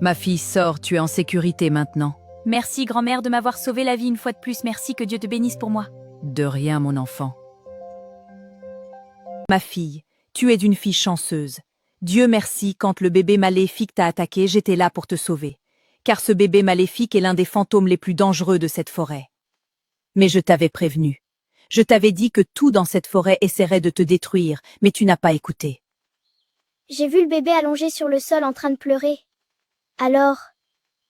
Ma fille, sors, tu es en sécurité maintenant. Merci, grand-mère, de m'avoir sauvé la vie une fois de plus. Merci, que Dieu te bénisse pour moi. De rien, mon enfant. Ma fille, tu es d'une fille chanceuse. Dieu merci, quand le bébé maléfique t'a attaqué, j'étais là pour te sauver. Car ce bébé maléfique est l'un des fantômes les plus dangereux de cette forêt. Mais je t'avais prévenu. Je t'avais dit que tout dans cette forêt essaierait de te détruire, mais tu n'as pas écouté. J'ai vu le bébé allongé sur le sol en train de pleurer. Alors,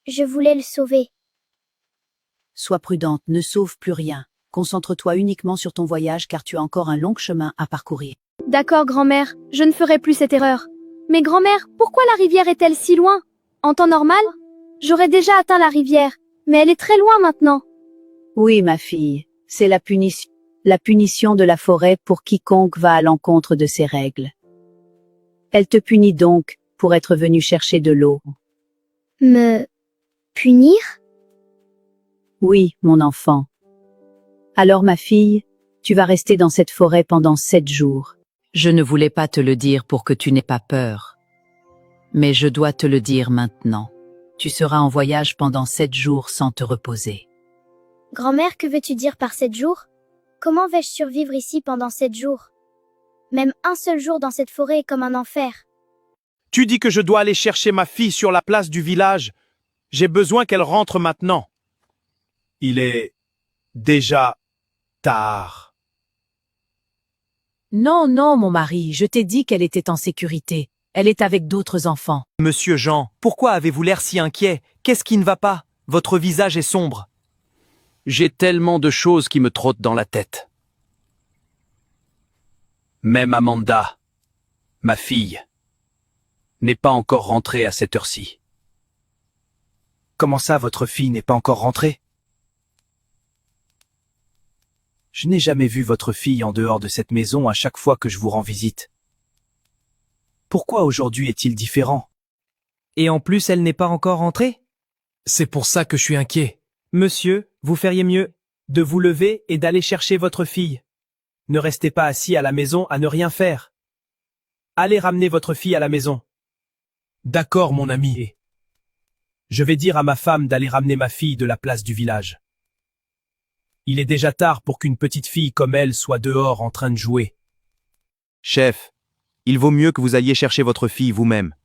je voulais le sauver. Sois prudente, ne sauve plus rien. Concentre-toi uniquement sur ton voyage car tu as encore un long chemin à parcourir. D'accord, grand-mère, je ne ferai plus cette erreur. Mais grand-mère, pourquoi la rivière est-elle si loin? En temps normal, j'aurais déjà atteint la rivière, mais elle est très loin maintenant. Oui, ma fille, c'est la punition de la forêt pour quiconque va à l'encontre de ses règles. Elle te punit donc pour être venue chercher de l'eau. Me punir? Oui, mon enfant. Alors ma fille, tu vas rester dans cette forêt pendant 7 jours. Je ne voulais pas te le dire pour que tu n'aies pas peur. Mais je dois te le dire maintenant. Tu seras en voyage pendant 7 jours sans te reposer. Grand-mère, que veux-tu dire par 7 jours? Comment vais-je survivre ici pendant 7 jours? Même un seul jour dans cette forêt est comme un enfer. Tu dis que je dois aller chercher ma fille sur la place du village. J'ai besoin qu'elle rentre maintenant. Il est déjà tard. Non, non, mon mari, je t'ai dit qu'elle était en sécurité. Elle est avec d'autres enfants. Monsieur Jean, pourquoi avez-vous l'air si inquiet? Qu'est-ce qui ne va pas? Votre visage est sombre. J'ai tellement de choses qui me trottent dans la tête. Même Amanda, ma fille, n'est pas encore rentrée à cette heure-ci. Comment ça, votre fille n'est pas encore rentrée? Je n'ai jamais vu votre fille en dehors de cette maison à chaque fois que je vous rends visite. Pourquoi aujourd'hui est-il différent? Et en plus, elle n'est pas encore rentrée? C'est pour ça que je suis inquiet. Monsieur, vous feriez mieux de vous lever et d'aller chercher votre fille. Ne restez pas assis à la maison à ne rien faire. Allez ramener votre fille à la maison. D'accord, mon ami. Je vais dire à ma femme d'aller ramener ma fille de la place du village. Il est déjà tard pour qu'une petite fille comme elle soit dehors en train de jouer. Chef, il vaut mieux que vous alliez chercher votre fille vous-même.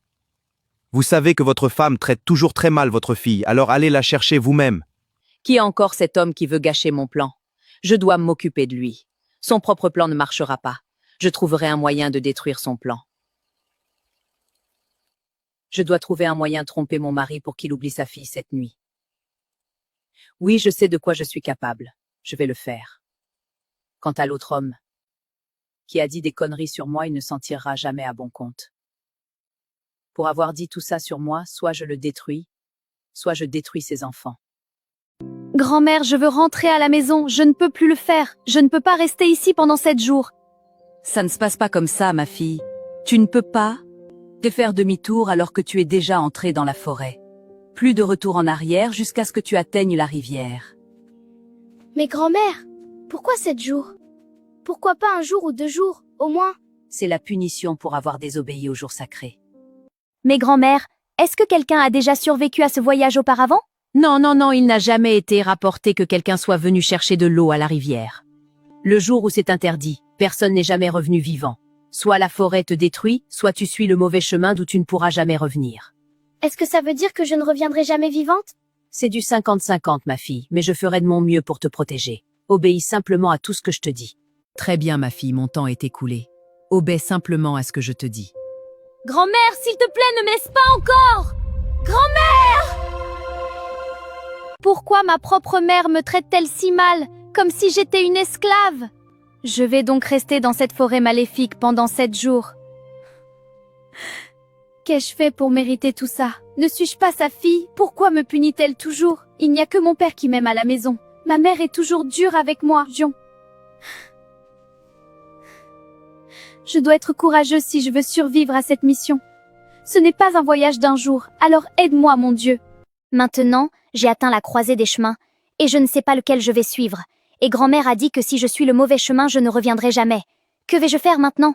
Vous savez que votre femme traite toujours très mal votre fille, alors allez la chercher vous-même. Qui est encore cet homme qui veut gâcher mon plan? Je dois m'occuper de lui. Son propre plan ne marchera pas. Je trouverai un moyen de détruire son plan. Je dois trouver un moyen de tromper mon mari pour qu'il oublie sa fille cette nuit. Oui, je sais de quoi je suis capable. Je vais le faire. Quant à l'autre homme, qui a dit des conneries sur moi, il ne s'en tirera jamais à bon compte. Pour avoir dit tout ça sur moi, soit je le détruis, soit je détruis ses enfants. Grand-mère, je veux rentrer à la maison, je ne peux plus le faire. Je ne peux pas rester ici pendant 7 jours. Ça ne se passe pas comme ça, ma fille. Tu ne peux pas te faire demi-tour alors que tu es déjà entrée dans la forêt. Plus de retour en arrière jusqu'à ce que tu atteignes la rivière. Mais grand-mère, pourquoi 7 jours? Pourquoi pas un jour ou 2 jours, au moins? C'est la punition pour avoir désobéi au jour sacré. Mais grand-mère, est-ce que quelqu'un a déjà survécu à ce voyage auparavant? Non, non, non, il n'a jamais été rapporté que quelqu'un soit venu chercher de l'eau à la rivière. Le jour où c'est interdit, personne n'est jamais revenu vivant. Soit la forêt te détruit, soit tu suis le mauvais chemin d'où tu ne pourras jamais revenir. Est-ce que ça veut dire que je ne reviendrai jamais vivante? C'est du 50-50, ma fille, mais je ferai de mon mieux pour te protéger. Obéis simplement à tout ce que je te dis. Très bien, ma fille, mon temps est écoulé. Obéis simplement à ce que je te dis. Grand-mère, s'il te plaît, ne me laisse pas encore! Grand-mère! Pourquoi ma propre mère me traite-t-elle si mal, comme si j'étais une esclave? Je vais donc rester dans cette forêt maléfique pendant 7 jours. Qu'ai-je fait pour mériter tout ça? Ne suis-je pas sa fille? Pourquoi me punit-elle toujours? Il n'y a que mon père qui m'aime à la maison. Ma mère est toujours dure avec moi, Dion. Je dois être courageuse si je veux survivre à cette mission. Ce n'est pas un voyage d'un jour, alors aide-moi, mon Dieu. Maintenant, j'ai atteint la croisée des chemins, et je ne sais pas lequel je vais suivre. Et grand-mère a dit que si je suis le mauvais chemin, je ne reviendrai jamais. Que vais-je faire maintenant?